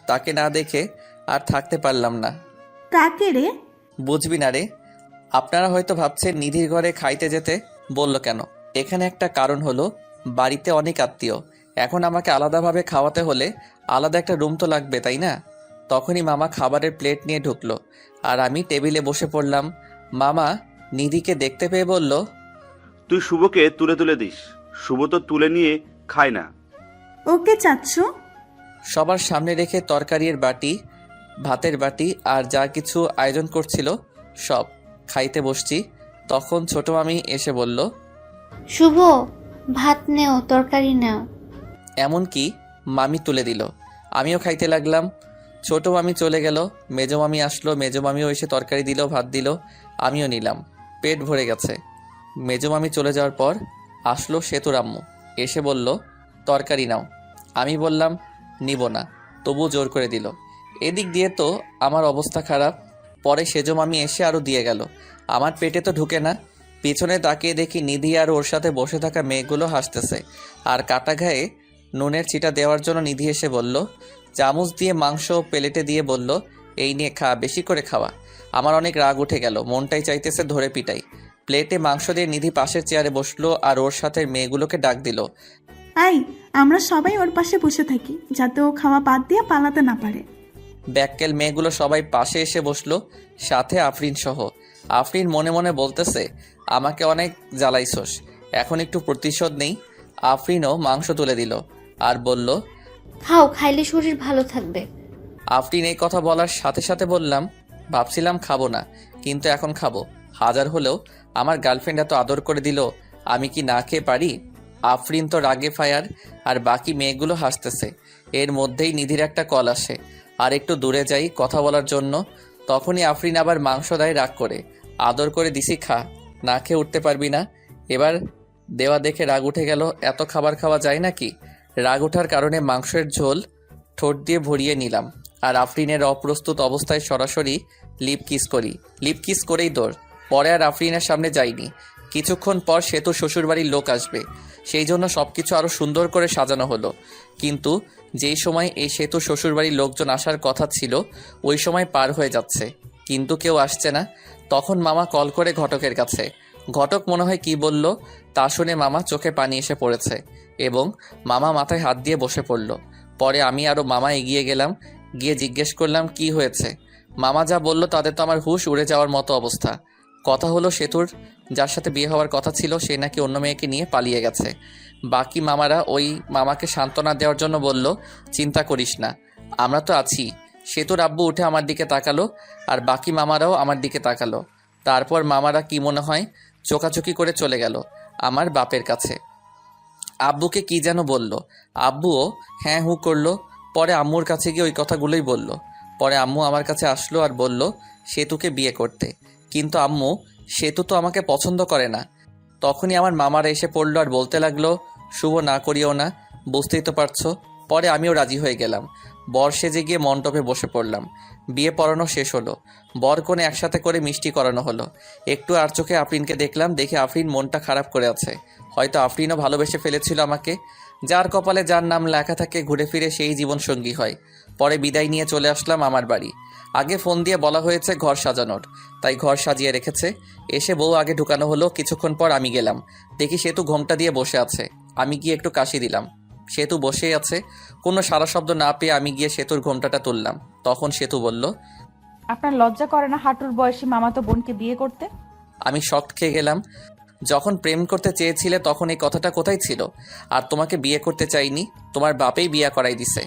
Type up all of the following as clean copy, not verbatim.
তাকে না দেখে আর থাকতে পারলাম না। কাকে রে? বুঝবি না রে। আপনারা হয়তো ভাবছেন নিধির ঘরে খাইতে যেতে বলল কেন। এখানে একটা কারণ হলো, বাড়িতে অনেক আত্মীয়, এখন আমাকে আলাদাভাবে খাওয়াতে হলে আলাদা একটা রুম তো লাগবে, তাই না? তখনই মামা খাবারের প্লেট নিয়ে ঢুকলো আর আমি টেবিলে বসে পড়লাম। মামা নিধিকে দেখতে পেয়ে বলল, তুই শুভকে তুলে তুলে দিস, শুভ তো তুলে নিয়ে খায় না। ওকে চাচ্ছু? সবার সামনে রেখে তরকারির বাটি, ভাতের বাটি আর যা কিছু আয়োজন করছিল সব খাইতে বসছি। তখন ছোট মামি এসে বলল, শুভ, ভাত নেও, তরকারি নাও। এমনকি মামি তুলে দিল। আমিও খাইতে লাগলাম। ছোট মামি চলে গেল, মেজো মামি আসলো, মেজো মামিও এসে তরকারি দিল, ভাত দিল, আমিও নিলাম। পেট ভরে গেছে। মেজো মামি চলে যাওয়ার পর আসলো সেতুর আম্মু, এসে বলল, তরকারি নাও। আমি বললাম নিব না, তবু জোর করে দিল। এদিক দিয়ে তো আমার অবস্থা খারাপ। পরে সেজো মামি এসে আরও দিয়ে গেল। আমার পেটে তো ঢুকে না। পিছনে তাকিয়ে দেখি নিধি আর ওর সাথে বসে থাকা মেয়েগুলো হাসতেছে। আর কাটা ঘায়ে নুনের ছিটা দেওয়ার জন্য নিধি এসে বলল, চামচ দিয়ে মাংস প্লেটে দিয়ে বলল, এই নিয়ে খা, বেশি করে খাওয়া। আমার অনেক রাগ উঠে গেল, মনটাই চাইতেছে ধরে পিটাই। প্লেটে মাংস দিয়ে নিধি পাশের চেয়ারে বসলো আর ওর সাথে মেয়েগুলোকে ডাক দিল। আই, আমরা সবাই ওর পাশে বসে থাকি, যাতে ও খাওয়া বাদ দিয়ে পালাতে না পারে। ব্যাককেল মেয়েগুলো সবাই পাশে এসে বসলো, সাথে আফরিন সহ। আফরিন মনে মনে বলতেছে, আমাকে অনেক জ্বালাইছোস, এখন একটু প্রতিশোধ নেই। আফরিনও মাংস তুলে দিল আর বলল, খাও, খাইলে শরীর ভালো থাকবে। আফরিন এই কথা বলার সাথে সাথে বললাম, ভাবছিলাম খাবো না, কিন্তু এখন খাবো। হাজার হলেও আমার গার্লফ্রেন্ড এত আদর করে দিল, আমি কি না খেয়ে পারি? আফরিন তো রাগে ফায়ার, আর বাকি মেয়েগুলো হাসতেছে। এর মধ্যেই নিধির একটা কল আসে, আর একটু দূরে যাই কথা বলার জন্য। তখনই আফরিন আবার মাংস দেয় রাগ করে। আদর করে দিছি, খা, না খেয়ে উঠতে পারবি না। এবার দেওয়া দেখে রাগ উঠে গেল, এত খাবার খাওয়া যায় নাকি? রাগ ওঠার কারণে মাংসের ঝোল ঠোঁট দিয়ে ভরিয়ে নিলাম আর আফরিনের অপ্রস্তুত অবস্থায় সরাসরি লিপ কিস করি। লিপ কিস করেই দৌড়। পরে আর আফরিনের সামনে যাইনি। কিছুক্ষণ পর সেতু শ্বশুরবাড়ির লোক আসবে, সেই জন্য সবকিছু আরো সুন্দর করে সাজানো হলো। কিন্তু যেই সময় এই সেতু শ্বশুরবাড়ির লোকজন আসার কথা ছিল, ওই সময় পার হয়ে যাচ্ছে, কিন্তু কেউ আসছে না। তখন মামা কল করে ঘটকের কাছে। ঘটক মনে হয় কি বলল, তা শুনে মামা চোখে পানি এসে পড়েছে এবং মামা মাথায় হাত দিয়ে বসে পড়ল। পরে আমি আরও মামা এগিয়ে গেলাম, গিয়ে জিজ্ঞেস করলাম কি হয়েছে। মামা যা বলল তাতে তো আমার হুঁশ উড়ে যাওয়ার মতো অবস্থা। কথা হলো সেতুর যার সাথে বিয়ে হওয়ার কথা ছিল সে নাকি অন্য মেয়েকে নিয়ে পালিয়ে গেছে। বাকি মামারা ওই মামাকে সান্ত্বনা দেওয়ার জন্য বলল, চিন্তা করিস না, আমরা তো আছি। সেতুর আব্বু উঠে আমার দিকে তাকালো আর বাকি মামারাও আমার দিকে তাকালো। তারপর মামারা কি মনে হয় চোকাচোকি করে চলে গেল আমার বাপের কাছে। আব্বুকে কি যেন বলল, আব্বুও হ্যাঁ হু করলো। পরে আম্মুর কাছে গিয়ে ওই কথাগুলোই বলল। পরে আম্মু আমার কাছে আসলো আর বলল সেতুকে বিয়ে করতে, কিন্তু আম্মু সেতু তো আমাকে পছন্দ করে না। তখনই আমার মামারা এসে পড়লো আর বলতে লাগলো, শুভ না করিও না, বুঝতেই তো পারছো। পরে আমিও রাজি হয়ে গেলাম। বর সেজে গিয়ে মণ্ডপে বসে পড়লাম। বিয়ে পড়ানো শেষ হলো, বর কোণে একসাথে করে মিষ্টি করানো হলো। একটু আর চোখে আফরিনকে দেখলাম, দেখে আফরিন মনটা খারাপ করে আছে। হয়তো আফরিনও ভালোবেসে ফেলেছিল আমাকে। যার কপালে যার নাম লেখা থাকে ঘুরে ফিরে সেই জীবনসঙ্গী হয়। পরে বিদায় নিয়ে চলে আসলাম আমার বাড়ি। আগে ফোন দিয়ে বলা হয়েছে ঘর সাজানোর, তাই ঘর সাজিয়ে রেখেছে। এসে বউ আগে ঢুকানো হলো। কিছুক্ষণ পর আমি গেলাম, দেখি সেতু ঘোমটা দিয়ে বসে আছে। আমি গিয়ে একটু কাশি দিলাম, সেতু বসেই আছে। কোনো সারা শব্দ না পেয়ে আমি গিয়ে সেতুর ঘোমটাটা তুললাম। তখন সেতু বলল, আপনার লজ্জা করে না হাঁটুর বয়সী মামাতো বোনকে বিয়ে করতে? আমি শক খেয়ে গেলাম। যখন প্রেম করতে চেয়েছিলে তখন এই কথাটা কোথায় ছিল? আর তোমাকে বিয়ে করতে চাইনি, তোমার বাপেই বিয়ে করাই দিছে।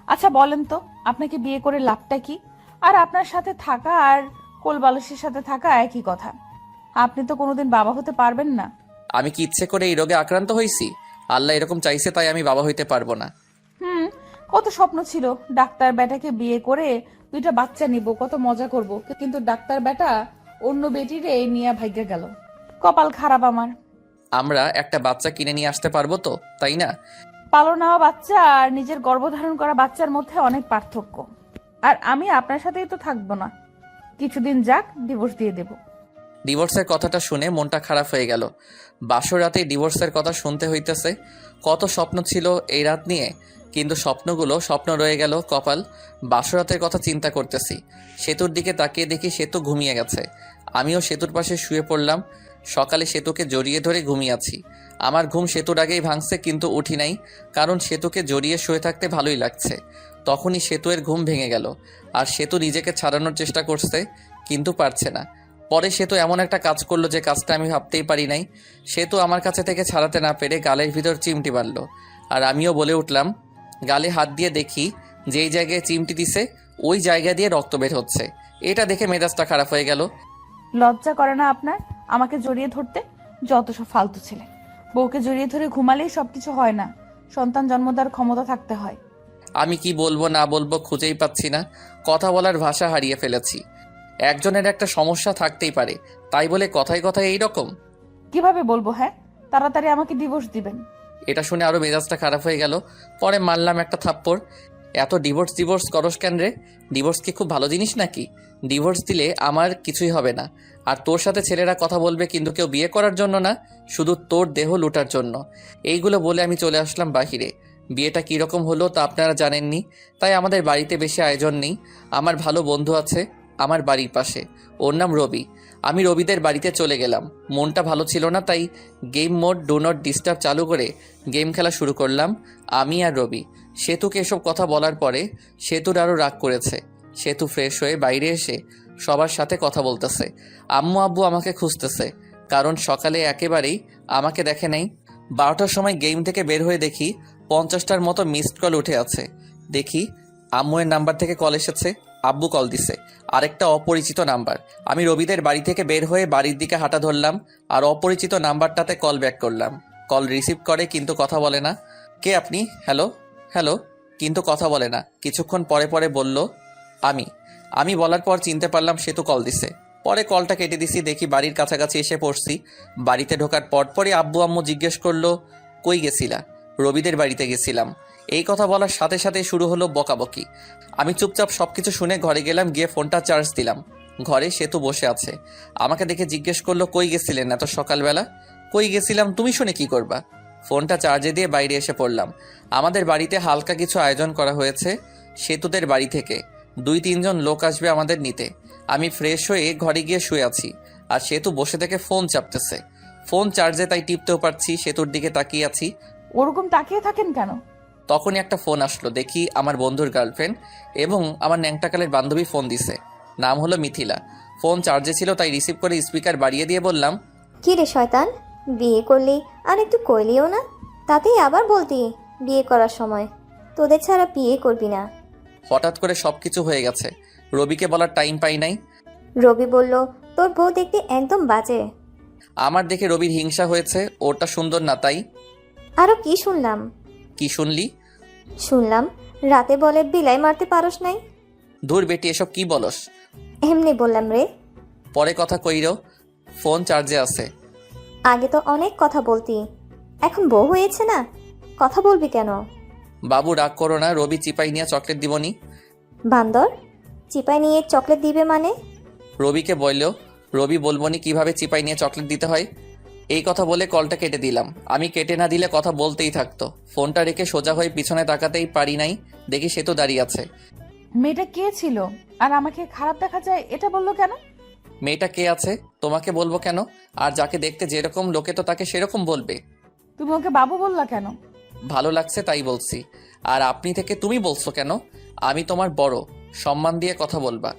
আচ্ছা বলেন তো, আপনাকে বিয়ে করে লাভটা কি? আর আপনার সাথে থাকা আর কোলবালিশের সাথে থাকা একই কথা। আপনি তো কোনোদিন বাবা হতে পারবেন না। আমি কি ইচ্ছে করে এই রোগে আক্রান্ত হয়েছি? আল্লাহ এরকম চাইছে তাই আমি বাবা হইতে পারবো না। হুম, কত স্বপ্ন ছিল ডাক্তার বেটাকে বিয়ে করে দুইটা বাচ্চা নিব, কত মজা করব, কিন্তু ডাক্তার বেটা অন্য বেটিরে নিয়ে ভাগ্যে গেল। কপাল খারাপ আমার। আমরা একটা বাচ্চা কিনে নিয়ে আসতে পারবো তো, তাই না? পালন নেওয়া বাচ্চা আর নিজের গর্ভধারণ করা বাচ্চার মধ্যে অনেক পার্থক্য। আর আমি আপনার সাথেই তো থাকবো না, কিছুদিন যাক, ডিভোর্স দিয়ে দেব। ডিভোর্সের কথাটা শুনে মনটা খারাপ হয়ে গেল। বাসর রাতেই ডিভোর্সের কথা শুনতে হইতেছে। কত স্বপ্ন ছিল এই রাত নিয়ে। কিন্তু স্বপ্নগুলো স্বপ্ন রয়ে গেল। কপাল। বাসরাতের কথা চিন্তা করতেছি। সেতুর দিকে তাকিয়ে দেখি সেতু ঘুমিয়ে গেছে। আমিও সেতুর পাশে শুয়ে পড়লাম। সকালে সেতুকে জড়িয়ে ধরে ঘুমিয়ে আছি। আমার ঘুম সেতুর আগেই ভাঙছে, কিন্তু উঠি নাই, কারণ সেতুকে জড়িয়ে শুয়ে থাকতে ভালোই লাগছে। তখনই সেতুয়ের ঘুম ভেঙে গেল, আর সেতু নিজেকে ছাড়ানোর চেষ্টা করছে, কিন্তু পারছে না। পরে সেতু এমন একটা কাজ করলো যে কাজটা আমি ভাবতেই পারি নাই। সেতু আমার কাছে থেকে ছাড়াতে না পেরে গালের ভিতর চিমটি মারল, আর আমিও বলে উঠলাম। গালে হাত দিয়ে দেখি যেই জায়গায় চিমটি দিছে ওই জায়গা দিয়ে রক্ত বের হচ্ছে। এটা দেখে মেজাজটা খারাপ হয়ে গেল। লজ্জা করে না আপনার আমাকে জড়িয়ে ধরতে? যত সব ফালতু ছেলে। বউকে জড়িয়ে ধরে ঘুমালেই সবকিছু হয় না, সন্তান জন্ম দেওয়ার ক্ষমতা থাকতে হয়। আমি কি বলবো না বলবো খুঁজেই পাচ্ছি না। কথা বলার ভাষা হারিয়ে ফেলেছি। একজনের একটা সমস্যা থাকতেই পারে, তাই বলে কথায় কথায় এই রকম। কিভাবে বলবো? হ্যাঁ, তাড়াতাড়ি আমাকে ডিভোর্স দিবেন। এটা শুনে আরো মেজাজটা খারাপ হয়ে গেল। পরে মারলাম একটা থাপ্পড়। এত ডিভোর্স করস কেন রে? ডিভোর্স কি খুব ভালো জিনিস নাকি? ডিভোর্স দিলে আমার কিছুই হবে না, আর তোর সাথে ছেলেরা কথা বলবে, কিন্তু কেউ বিয়ে করার জন্য না, শুধু তোর দেহ লুটার জন্য। এইগুলো বলে আমি চলে আসলাম বাহিরে। বিয়েটা কীরকম হলো তা আপনারা জানেননি, তাই আমাদের বাড়িতে বেশি আয়োজন নেই। আমার ভালো বন্ধু আছে আমার বাড়ির পাশে, ওর নাম রবি। আমি রবিদের বাড়িতে চলে গেলাম। মনটা ভালো ছিল না, তাই game mode do not disturb চালু করে গেম খেলা শুরু করলাম আমি আর রবি। সেতুকে এসব কথা বলার পরে সেতুর আরও রাগ করেছে। সেতু ফ্রেশ হয়ে বাইরে এসে সবার সাথে কথা বলতেছে। আম্মু আব্বু আমাকে খুঁজতেছে, কারণ সকালে একেবারেই আমাকে দেখে নাই। 12টার সময় গেম থেকে বের হয়ে দেখি 50টার মতো মিসড কল উঠে আছে। দেখি আম্মুয়ের নাম্বার থেকে কল এসেছে, আব্বু কল দিছে, আরেকটা অপরিচিত নাম্বার। আমি রবিদের বাড়ি থেকে বের হয়ে বাড়ির দিকে হাঁটা ধরলাম, আর অপরিচিত নাম্বারটাতে কল ব্যাক করলাম। কল রিসিভ করে, কিন্তু কথা বলে না। কে আপনি? হ্যালো হ্যালো, কিন্তু কথা বলে না। কিছুক্ষণ পরে পরে বলল আমি বলার পর চিনতে পারলাম সেতু কল দিছে। পরে কলটা কেটে দিছি। দেখি বাড়ির কাছাকাছি এসে পড়ছি। বাড়িতে ঢোকার পরপরই আব্বু আম্মু জিজ্ঞেস করলো, কই গেছিলা? রবিদের বাড়িতে গেছিলাম। এই কথা বলার সাথে সাথে শুরু হলো বকাবকি। আমি চুপচাপ সবকিছু শুনে ঘরে গেলাম, গিয়ে ফোনটা চার্জ দিলাম। ঘরে সেতু বসে আছে। আমাকে দেখে জিজ্ঞেস করলো, কই গেছিলেন এত সকালবেলা? কই গেছিলাম তুমি শুনে কি করবা? ফোনটা চার্জে দিয়ে বাইরে এসে পড়লাম। আমাদের বাড়িতে হালকা কিছু আয়োজন করা হয়েছে সেতুদের বাড়ি থেকে। 2-3 জন লোক আসবে আমাদের নিতে। আমি ফ্রেশ হয়ে ঘরে গিয়ে শুয়ে আছি, আর সেতু বসে থেকে ফোন চাপতেছে। ফোন চার্জে, তাই টিপতেও পারছি। সেতুর দিকে তাকিয়ে আছি। ওরকম তাকিয়ে থাকেন কেন? তখনই একটা ফোন আসলো। দেখি আমার বন্ধুর গার্লফ্রেন্ড এবং আমার ন্যাংটাকালের বান্ধবী ফোন দিছে। নাম হলো মিথিলা। ফোন চার্জে ছিল, তাই রিসিভ করে স্পিকার বাড়িয়ে দিয়ে বললাম, কি রে শয়তান, বিয়ে করলি আর একটু কইলিও না? তাতেই আবার বলতি বিয়ে করার সময় তোদের ছাড়া বিয়ে করবি না। হঠাৎ করে সবকিছু হয়ে গেছে, রবিকে বলার টাইম পাই নাই। রবি বলল তোর বউ দেখতে একদম বাজে। আমার দেখে রবির হিংসা হয়েছে, ওটা সুন্দর না তাই। আরো কি শুনলাম? কি শুনলি? শুনলাম রাতে বলে বিলাই মারতে পারস নাই। ধুর বেটি, এসব কি বলস? এমনি বললাম রে। পরে কথা কইরো, ফোন চার্জে আছে। আগে তো অনেক কথা বলতি, এখন বউ হয়েছে না, কথা বলবি কেন? বাবু রাগ করো না, রবি চিপাই নিয়ে চকলেট দিবনি। বান্দর, চিপাই নিয়ে চকলেট দিবে মানে? রবিকে বললেও রবি বলবনি কিভাবে চিপাই নিয়ে চকলেট দিতে হয়। এই কথা বলে কলটা কেটে দিলাম। আমি কেটে না দিলে কথা বলতেই থাকতো। ফোনটা রেখে সোজা হয়ে পিছনে তাকাতেই পারি নাই, দেখি সে তো দাঁড়িয়ে আছে। মেয়েটা কে ছিল আর আমাকে খারাপ দেখা যায় এটা বললো কেন? মেয়েটা কে আছে তোমাকে বলবো কেন? আর যাকে দেখতে যেরকম লোকে তো তাকে সেরকম বলবে। তুমি ওকে বাবু বললা কেন? ভালো লাগছে তাই বলছি। আর আপনি থেকে তুমি বলছো কেন? আমি তোমার বড়, সম্মান দিয়ে কথা বলবা।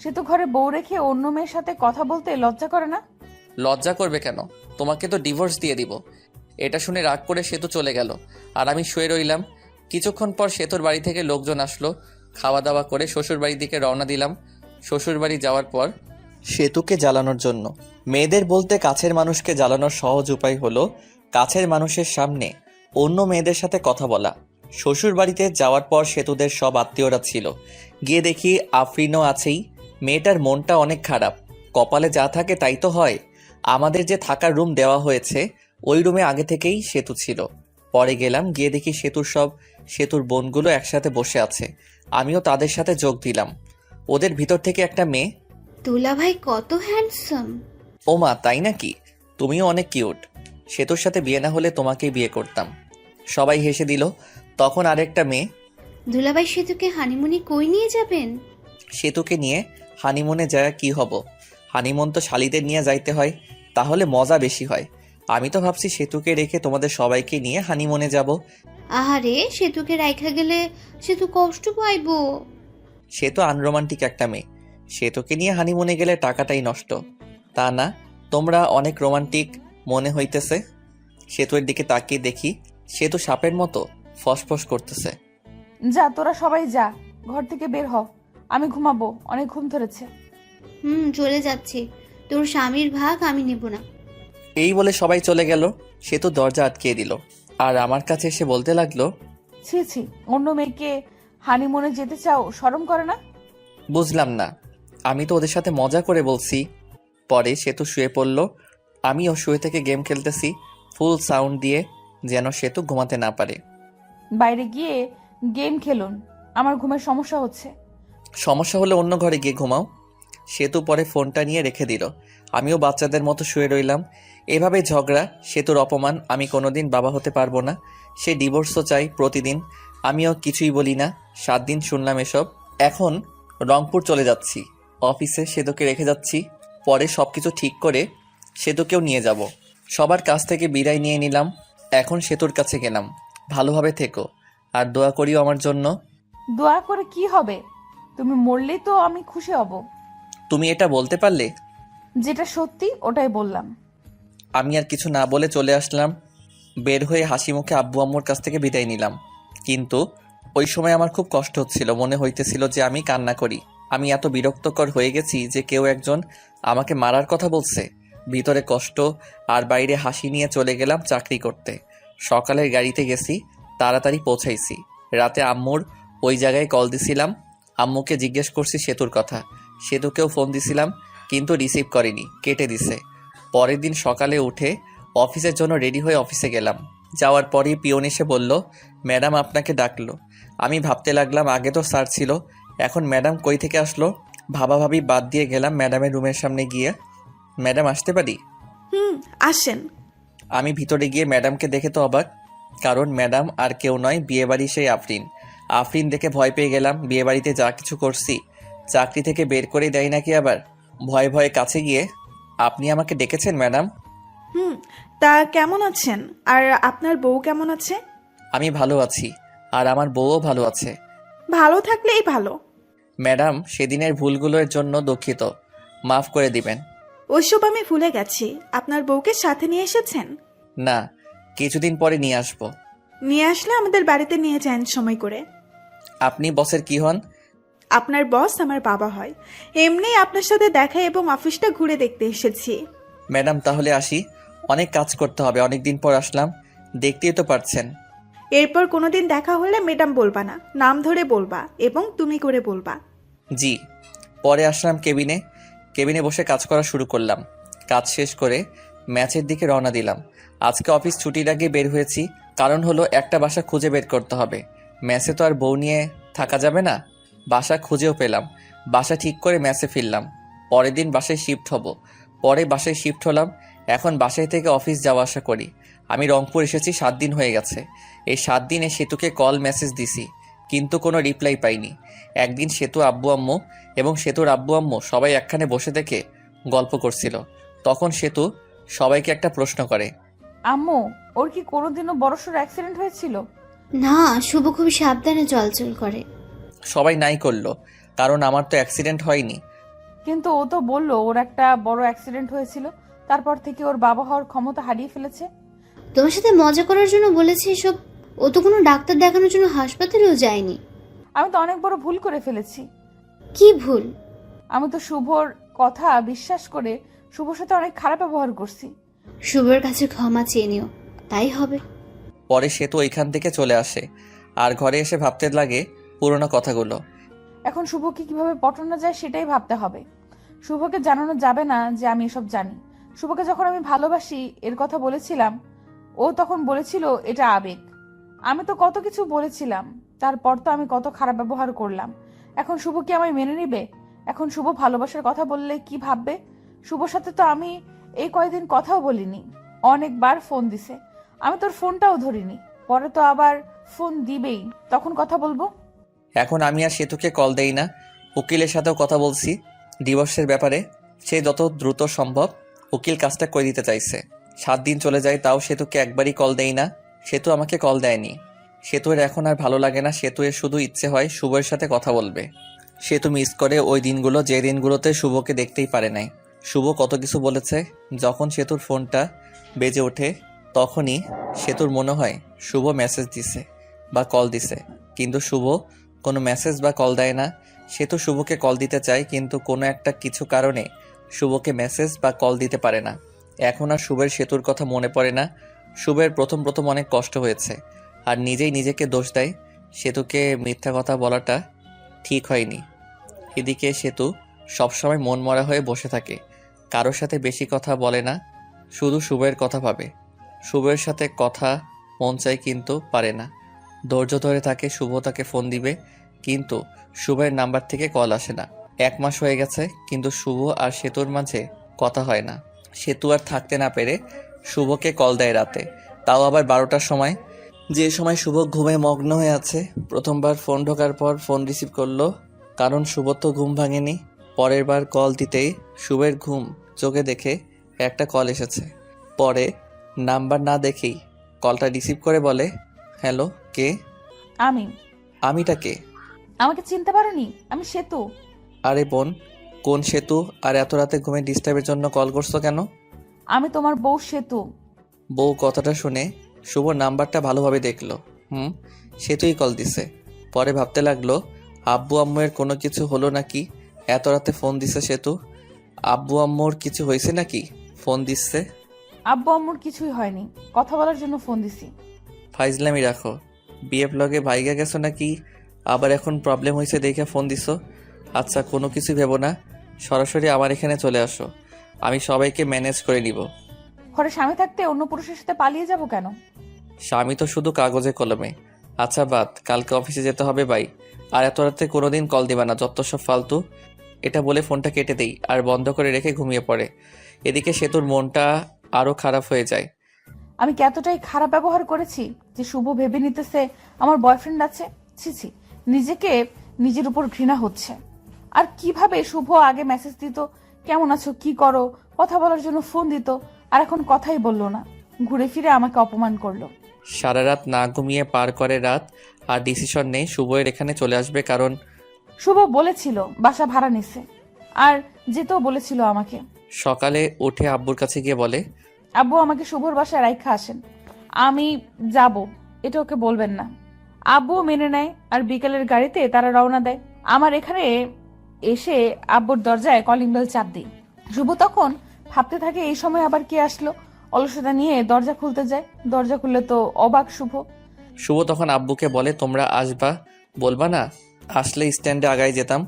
সে তো ঘরে বউ রেখে অন্য মেয়ের সাথে কথা বলতে লজ্জা করে না? লজ্জা করবে কেন? তোমাকে তো ডিভোর্স দিয়ে দিব। এটা শুনে রাগ করে সেতু চলে গেল, আর আমি শুয়ে রইলাম। কিছুক্ষণ পর সেতুর বাড়ি থেকে লোকজন আসলো। খাওয়া দাওয়া করে শ্বশুর বাড়ির দিকে রওনা দিলাম। শ্বশুর বাড়ি যাওয়ার পর সেতুকে জ্বালানোর জন্য। মেয়েদের বলতে কাছের মানুষকে জ্বালানোর সহজ উপায় হলো কাছের মানুষের সামনে অন্য মেয়েদের সাথে কথা বলা। শ্বশুর বাড়িতে যাওয়ার পর সেতুদের সব আত্মীয়রা ছিল। গিয়ে দেখি আফরিনও আছেই। মেয়েটার মনটা অনেক খারাপ। কপালে যা থাকে তাই তো হয়। আমাদের যে থাকার রুম দেওয়া হয়েছে ওই রুমে আগে থেকেই সেতু ছিল। পরে গেলাম, গিয়ে দেখি সেতুর বোনগুলো একসাথে বসে আছে। আমিও তাদের সাথে যোগ দিলাম। ওদের ভিতর থেকে একটা মেয়ে, দুলা ভাই কত হ্যান্ডসাম। ও মা তাই নাকি? তুমিও অনেক কিউট। সেতুর সাথে বিয়ে না হলে তোমাকেই বিয়ে করতাম। সবাই হেসে দিল। তখন আরেকটা মেয়ে, দুলাভাই সেতুকে হানিমুনে কই নিয়ে যাবেন? সেতুকে নিয়ে হানিমুনে যায় কি হব? হানিমুন তো শালিদের নিয়ে যাইতে হয়, তাহলে মজা বেশি হয়। আমি তো ভাবছি সেতুকে রেখে তোমাদের সবাইকে নিয়ে হানিমুনে যাব। আহারে, সেতুকে রাইখা গেলে সেতু কষ্ট পাইবো। সে তো আনরোমান্টিক একটা মেয়ে, সেতুকে নিয়ে হানিমুনে গেলে টাকাটাই নষ্ট। তা না, তোমরা অনেক রোমান্টিক মনে হইতেছে। সেতুর দিকে তাকিয়ে দেখি সেতু সাপের মতো ফসফস করতেছে। যা, তোরা সবাই যা, ঘর থেকে বের হ। আমি ঘুমাবো, অনেক ঘুম ধরেছে। চলে যাচ্ছি। তোর স্বামীর ভাগ আমি নেব না। এই বলে সবাই চলে গেল। সেতু দরজা আটকিয়ে দিল আর আমার কাছে এসে বলতে লাগলো, ছি ছি, অন্য মেয়েকে হানিমুনে যেতে চাও, শরম করে না? বুঝলাম না, আমি তো ওদের সাথে মজা করে বলছি। পরে সেতু শুয়ে পড়ল, আমিও শুয়ে থেকে গেম খেলতেছি ফুল সাউন্ড দিয়ে, যেন সেতু ঘুমাতে না পারে। বাইরে গিয়ে গেম খেলুন, আমার ঘুমের সমস্যা হচ্ছে। সমস্যা হলে অন্য ঘরে গিয়ে ঘুমাও। সেতু পরে ফোনটা নিয়ে রেখে দিল। আমিও বাচ্চাদের মতো শুয়ে রইলাম। এভাবে ঝগড়া, সেতুর অপমান, আমি কোনোদিন বাবা হতে পারবো না। সে ডিভোর্সও চাই প্রতিদিন, আমিও কিছুই বলি না। 7 দিন শুনলাম এসব। এখন রংপুর চলে যাচ্ছি, অফিসে সেতুকে রেখে যাচ্ছি। পরে সব কিছু ঠিক করে সেতুকেও নিয়ে যাব। সবার কাছ থেকে বিদায় নিয়ে নিলাম। এখন সেতুর কাছে গেলাম, ভালোভাবে থেকো আর দোয়া করিও আমার জন্য। দোয়া করে কি হবে? তুমি মরলেই তো আমি খুশি হব। তুমি এটা বলতে পারলে? যেটা সত্যি ওটাই বললাম। আমি আর কিছু না বলে চলে আসলাম। বের হয়ে হাসি মুখে আব্বু আম্মুর কাছ থেকে বিদায় নিলাম। কিন্তু ওই সময় আমার খুব কষ্ট হচ্ছিল, মনে হইতেছিল যে আমি কান্না করি। আমি এত বিরক্তকর হয়ে গেছি যে কেউ একজন আমাকে মারার কথা বলছে। ভিতরে কষ্ট আর বাইরে হাসি নিয়ে চলে গেলাম চাকরি করতে। সকালের গাড়িতে গেছি, তাড়াতাড়ি পৌঁছাইছি। রাতে আম্মুর ওই জায়গায় কল দিছিলাম, আম্মুকে জিজ্ঞেস করছি সেতুর কথা। সেতুকেও ফোন দিছিলাম কিন্তু রিসিভ করেনি, কেটে দিছে। পরের দিন সকালে উঠে অফিসের জন্য রেডি হয়ে অফিসে গেলাম। যাওয়ার পরেই পিয়ন এসে বলল, ম্যাডাম আপনাকে ডাকলো। আমি ভাবতে লাগলাম আগে তো স্যার ছিল, এখন ম্যাডাম কই থেকে আসলো। ভাবাভাবি বাদ দিয়ে গেলাম ম্যাডামের রুমের সামনে গিয়ে। ম্যাডাম আসতে পারি? আসেন। আমি ভিতরে গিয়ে ম্যাডামকে দেখে তো অবাক, কারণ ম্যাডাম আর কেউ নয়, বিয়েবাড়ি সেই আফরিন। আফরিন দেখে ভয় পেয়ে গেলাম। বিয়েবাড়িতে যা কিছু করছি চাকরি থেকে বের করে দেয় নাকি আবার। ভয়ে ভয়ে কাছে গিয়ে, আপনি আমাকে ডেকেছেন ম্যাডাম? তা কেমন আছেন? আর আপনার বউ কেমন আছে? আমি ভালো আছি, আর আমার বউও ভালো আছে। ভালো থাকলেই ভালো। ম্যাডাম, সেদিনের ভুলগুলোর জন্য দুঃখিত, মাফ করে দিবেন। ওইসব আমি ভুলে গেছি। আপনার বউকে সাথে নিয়ে এসেছেন? না, কিছুদিন পরে নিয়ে আসবো। নিয়ে আসলে আমাদের বাড়িতে নিয়ে যান সময় করে। আপনি বসের কি হন? আপনার বস আমার বাবা হয়। এমনি আপনার সাথে দেখা এবং অফিসটা ঘুরে দেখতে এসেছি। ম্যাডাম তাহলে আসি, অনেক কাজ করতে হবে, অনেক দিন পর আসলাম, দেখতেই তো পারছেন। এরপর কোনোদিন দেখা হলে ম্যাডাম বলবা না, নাম ধরে বলবা এবং তুমি করে বলবা। জি। পরে আসলাম কেবিনে, কেবিনে বসে কাজ করা শুরু করলাম। কাজ শেষ করে ম্যাচের দিকে রওনা দিলাম। আজকে অফিস ছুটির আগে বের হয়েছি, কারণ হলো একটা বাসা খুঁজে বের করতে হবে। ম্যাচে তো আর বউ নিয়ে থাকা যাবে না। বাসা খুঁজেও পেলাম, বাসা ঠিক করে ম্যাচে ফিরলাম। পরের দিন বাসায় শিফট হব। পরে বাসায় শিফট হলাম, এখন বাসায় থেকে অফিস যাওয়া আসা করি। আমি রংপুর এসেছি 7 দিন হয়ে গেছে। এই 7 দিনে সেতুকে কল মেসেজ দিছি, কিন্তু কোনো রিপ্লাই পাইনি। একদিন সেতু আব্বু আম্মু এবং সেতুর আব্বু আম্মু সবাই একখানে বসে থেকে গল্প করছিল। তখন সেতু সবাইকে একটা প্রশ্ন করে, আম্মু, ওর কি কোনোদিনও বড়সড় অ্যাক্সিডেন্ট হয়েছিল? না, শুভ খুব সাবধানে চলাচল করে। সবাই নাই করলো, কারণ আমার তো অ্যাক্সিডেন্ট হয়নি। কিন্তু ও তো বললো ওর একটা বড় অ্যাক্সিডেন্ট হয়েছিল, তারপর থেকে ওর বাবা হওয়ার ক্ষমতা হারিয়ে ফেলেছে। তোমার সাথে মজা করার জন্য বলেছে এসব। ও তো কোনো ডাক্তার দেখানোর জন্য হাসপাতালেও যায়নি। আমি তো অনেক বড় ভুল করে ফেলেছি। কি ভুল? আমি তো শুভর কথা বিশ্বাস করে শুভর সাথে অনেক খারাপ ব্যবহার করছি। শুভর কাছে ক্ষমা চেয়ে নিও, তাই হবে। পরে সেতু ওইখান থেকে চলে আসে আর ঘরে এসে ভাবতে লাগে পুরোনো কথাগুলো। এখন শুভকে কিভাবে পটানো যায় সেটাই ভাবতে হবে। শুভকে জানানো যাবে না যে আমি এসব জানি। শুভকে যখন আমি ভালোবাসি এর কথা বলেছিলাম, ও তখন বলেছিল এটা আবেগ। আমি তো কত কিছু বলেছিলাম, তারপর তো আমি কত খারাপ ব্যবহার করলাম। এখন শুভ কি আমায় মেনে নিবে? এখন শুভ ভালোবাসার কথা বললে কি ভাববে? শুভর সাথে তো আমি এই কয়েকদিন কথাও বলিনি। অনেকবার ফোন দিছে, আমি তোর ফোনটাও ধরিনি। পরে তো আবার ফোন দিবেই, তখন কথা বলবো। এখন আমি আর সেতুকে কল দেই না। উকিলের সাথেও কথা বলছি ডিভোর্সের ব্যাপারে। সে যত দ্রুত সম্ভব উকিল কাজটা করে দিতে চাইছে। 7 দিন চলে যায়, তাও সেতুকে একবারই কল দেই না। সেতু আমাকে কল দেয়নি। সেতুর এখন আর ভালো লাগে না। সেতুয়ের শুধু ইচ্ছে হয় শুভর সাথে কথা বলবে। সেতু মিস করে ওই দিনগুলো, যে দিনগুলোতে শুভকে দেখতেই পারে নাই। শুভ কত কিছু বলেছে। যখন সেতুর ফোনটা বেজে ওঠে তখনই সেতুর মনে হয় শুভ মেসেজ দিছে বা কল দিছে, কিন্তু শুভ কোনো মেসেজ বা কল দেয় না। সেতু শুভকে কল দিতে চায়, কিন্তু কোনো একটা কিছু কারণে শুভকে মেসেজ বা কল দিতে পারে না। এখন আর শুভের সেতুর কথা মনে পড়ে না। শুভের প্রথম প্রথম অনেক কষ্ট হয়েছে, আর নিজেই নিজেকে দোষ দেয়। সেতুকে মিথ্যা কথা বলাটা ঠিক হয়নি। এদিকে সেতু সবসময় মন মরা হয়ে বসে থাকে, কারোর সাথে বেশি কথা বলে না, শুধু শুভের কথা ভাবে। শুভের সাথে কথা মন চায় কিন্তু পারে না। ধৈর্য ধরে থাকে শুভ তাকে ফোন দিবে, কিন্তু শুভের নাম্বার থেকে কল আসে না। 1 মাস হয়ে গেছে, কিন্তু শুভ আর সেতুর মাঝে কথা হয় না। সেতু আর থাকতে না পেরে শুভকে কল দেয় রাতে, তাও আবার 12টার সময়, যে সময় শুভ ঘুমে মগ্ন হয়ে আছে। প্রথমবার ফোন ঢোকার পর ফোন রিসিভ করলো, কারণ শুভ তো ঘুম ভাঙেনি। পরের বার কল দিতেই শুভের ঘুম চোখে দেখে একটা কল এসেছে। পরে নাম্বার না দেখেই কলটা রিসিভ করে বলে, হ্যালো, কে? আমি। আমিটা কে? আমাকে চিনতে পারোনি? আমি সেতু। আরে বোন, কোন সেতু? আর এত রাতে ঘুমে ডিস্টার্বের জন্য কল করছো কেন? আমি তোমার বউ সেতু। বউ কথাটা শুনে শুভ নাম্বারটা ভালোভাবে দেখলো। সেতুই কল দিছে। পরে ভাবতে লাগলো, আব্বু আম্মুয়ের কোনো কিছু হলো নাকি? এত রাতে ফোন দিছে সেতু। আব্বু আম্মুর কিছু হয়েছে নাকি ফোন দিচ্ছে? আব্বু আম্মুর কিছুই হয়নি, কথা বলার জন্য ফোন দিছি। ফাইজলামি রাখো। বিএফ লগে ভাইগা গেছো নাকি? আবার এখন প্রবলেম হয়েছে দেখে ফোন দিছো? আচ্ছা, কোনো কিছু ভেবো না, সরাসরি আমার এখানে চলে আসো, আমি সবাইকে ম্যানেজ করে নিব। ঘরে স্বামী থাকতে অন্য পুরুষের সাথে পালিয়ে যাব কেন? স্বামী তো শুধু কাগজে কলমে। আচ্ছা বাদ, কালকে অফিসে যেতে হবে বাই। আর এত রাতে কোনোদিন কল দিবা না, যত সব ফালতু। এটা বলে ফোনটা কেটে দেই আর বন্ধ করে রেখে ঘুমিয়ে পড়ে। এদিকে সেতুর মনটা আরও খারাপ হয়ে যায়। আমি কি এতটাই খারাপ ব্যবহার করেছি যে শুভ ভেবে নিতেছে আমার বয়ফ্রেন্ড আছে? ছি ছি, নিজেকে নিজের উপর ঘৃণা হচ্ছে। আর কিভাবে শুভ আগে মেসেজ দিত, কেমন আছো, কি করো, কথা বলার জন্য ফোন দিত, আর এখন কথাই বললো না, ঘুরে ফিরে আমাকে অপমান করলো। সারা রাত না ঘুমিয়ে পার করে রাত, আর ডিসিশন নেই শুভয়ের এখানে চলে আসবে, কারণ শুভ বলেছিল বাসা ভাড়া নিছে, আর যেতেও বলেছিল আমাকে। সকালে উঠে আব্বুর কাছে গিয়ে বলে, আব্বু আমাকে শুভর বাসায় রাইখা আসেন, আমি যাব, এটা ওকে বলবেন না। আব্বু মেনে নেয়, আর বিকেলের গাড়িতে তারা রওনা দেয়। আমার এখানে এসে আব্বুর দরজায় কলিং বেল চাপ দিই। শুভ তখন ভাবতে থাকে এই সময় আবার কে আসলো। অলসতা নিয়ে দরজা খুলতে যায়, দরজা খুললে তো অবাক শুভ। শুভ তখন আব্বুকে বলে, তোমরা আসবা, বলবা না? আসলে স্ট্যান্ডে আগায় যেতাম।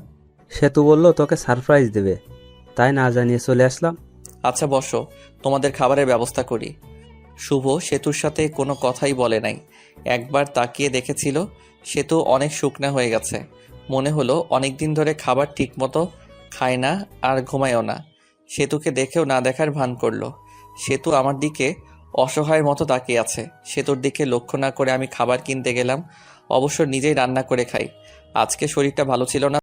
সেতু বলল তোকে সারপ্রাইজ দেবে, তাই না জানিয়ে চলে আসলাম। আচ্ছা বসো, তোমাদের খাবারের ব্যবস্থা করি। শুভ সেতুর সাথে কোনো কথাই বলে নাই। একবার তাকিয়ে দেখেছিল সেতু অনেক শুকনা হয়ে গেছে। মনে হলো অনেক দিন ধরে খাবার ঠিকমতো খায় না আর ঘুমায়ও না। সেতুকে দেখেও না দেখার ভান করলো। সেতু আমার দিকে অসহায়ের মতো তাকিয়ে আছে। সেতুর দিকে লক্ষ্য না করে আমি খাবার কিনতে গেলাম। অবশ্য নিজেই রান্না করে খাই। আজকে শরীরটা ভালো ছিল না।